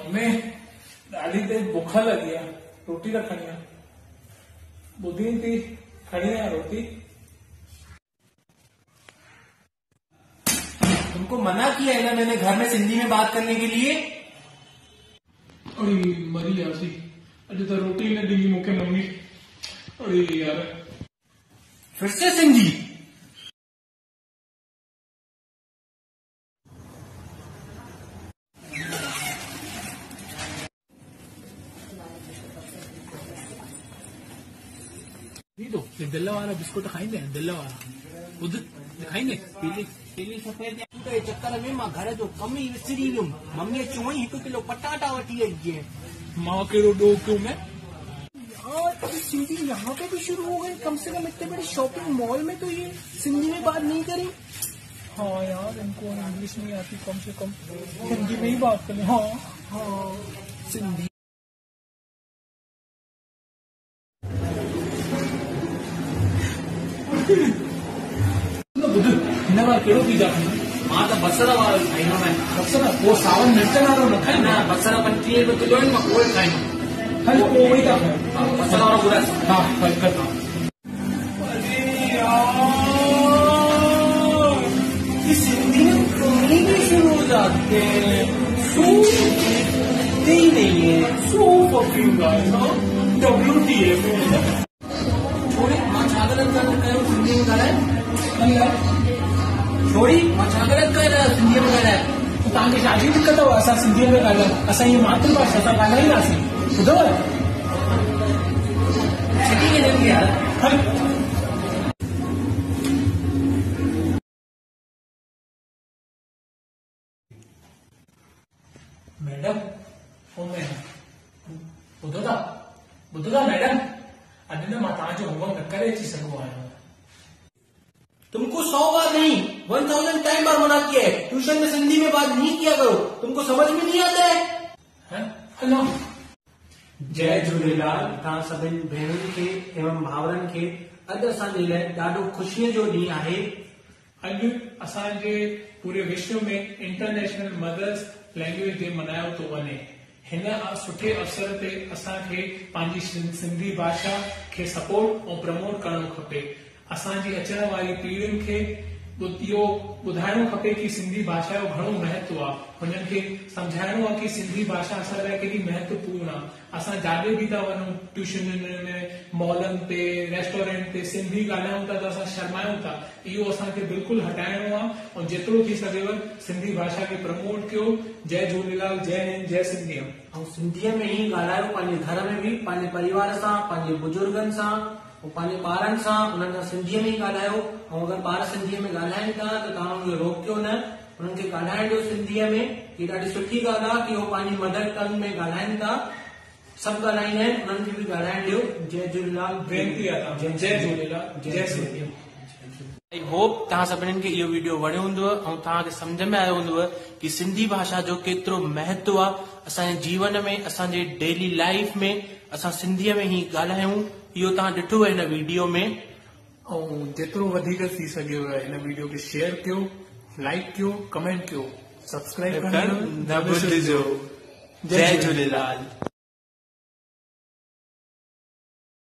हमें ॾाढी तेज बुख लगी है, रोटी रखनी है। बुधी थी खड़ी है रोटी। तुमको मना किया है ना मैंने घर में सिंधी में बात करने के लिए। अरे मरी यासी अॼु तो रोटी न ॾिनी मूंखे मम्मी। अरे यार फिर से सिंधी। तो दिल्ली वाला बिस्कुट खाईंदे दिल्ली वाला ॿुध खाईंदे पीली सफेद चक्कर में मां घर जो कम ही विसरी वियुमि। मम्मीअ चोई 1 किलो पटाटा वठी अचे। मां कहिड़ो ॾोह क्यों मैं यार सिंधी यहाँ पे भी शुरू हो गए। कम से कम इतने बड़े शॉपिंग मॉल में तो ये सिंधी में बात नहीं करी। हाँ यार इनको इंग्लिश नहीं आती, कम से कम हिंदी में ही बात करें। हाँ हाँ सिंधी ॿुध हिन बार कहिड़ो पिज़्ज़ा खाईंदो? मां त बसर वारो खाईंदो आहियां। बसर पोइ सावन मिर्च वारो न खाईंदो? न बसर 35 रुपए किलो आहिनि, मां उहे खाईंदो। हल पोइ उहो ई था खायो। बसर वारो घुराए। हा हल कर। अरे यार ये सिंधी में कमी भी शुरू हो जाते हैं। ही नहीं है। सो फकिंग गाइस WTF छोड़ी मां छा ग़लति कयो सिंधी में ॻाल्हाए। छोड़ी मां छा ग़लति कयो सिंधी में ॻाल्हाए। तव्हांखे छाजी दिक़त अथव? असां सिंधीअ में ॻाल्हायूं, असांजी मातृभाषा असां ॻाल्हाईंदासीं। ॿुधव छॾी वेंदी यार। हल मैडम ओ मैडम ॿुधो था मैडम अॼु न मां तव्हांजो होमवर्क न करे अची सघो आहियां। तुमको 100 बार नहीं 1000 टाइम बार मना किया है। ट्यूशन में सिंधी में बात नहीं किया करो। तुमको समझ में नहीं आता है। हलो जय झूलेलाल। तव्हां सभिनी भेणुनि खे एवं भाउरनि खे अॼु असांजे लाइ ॾाढो ख़ुशीअ जो ॾींहुं आहे। अॼु असांजे पूरे विश्व में इंटरनेशनल मदर्स लैंग्वेज डे मनायो थो वञे। हिन सुठे अवसर ते असांखे पंहिंजी सिंधी भाषा खे सपोर्ट ऐं प्रमोट करणो खपे। असांजी अचण वारी पीढ़ियुनि खे इहो ॿुधाइणो खपे कि सिंधी भाषा जो घणो महत्व आहे। हुननि खे सम्झाइणो आहे कि सिंधी भाषा असां लाइ केॾी महत्वपूर्ण आहे। असां जाॾे बि था वञूं ट्यूशनुनि में, मॉलनि ते, रेस्टोरेंट ते सिंधी ॻाल्हायूं था त असां शर्मायूं था। इहो असांखे बिल्कुलु हटाइणो आहे ऐं जेतिरो थी सघेव सिंधी भाषा खे प्रमोट कयो। जय झूलेलाल, जय हिंद, जय सिंधी। ऐं सिंधीअ में ई ॻाल्हायो पंहिंजे घर में बि, पंहिंजे परिवार सां, पंहिंजे बुजुर्गनि सां, पंहिंजे ॿारनि सां उन्हनि सां सिंधीअ में ई ॻाल्हायो। ऐं अगरि ॿार सिंधीअ में ॻाल्हाइनि था त तव्हां उन्हनि खे रोकियो न, उन्हनि खे ॻाल्हाइण ॾियो सिंधीअ में। हीअ ॾाढी सुठी ॻाल्हि आहे कि उहो पंहिंजी मदर टंग में ॻाल्हाइनि था। सभु ॻाल्हाईंदा आहिनि, उन्हनि खे बि ॻाल्हाइण ॾियो। जय झूलेलाल। वेनती आहे जय झूलेलाल, जय सिंधी। आई होप तव्हां सभिनीनि खे इहो वीडियो वणियो हूंदव ऐं तव्हांखे सम्झ में आयो हूंदव कि सिंधी भाषा जो केतिरो महत्व आहे असांजे जीवन में, असांजे डेली लाइफ में। असां सिंधीअ में ई ॻाल्हायूं। इहो तव्हां ॾिठो आहे हिन वीडियो में। ऐं जेतिरो वधीक थी सघेव हिन वीडियो खे शेयर कयो, लाइक कयो, कमेंट कयो, सब्सक्राइब करणु न भुलिजो। जय झूलेलाल।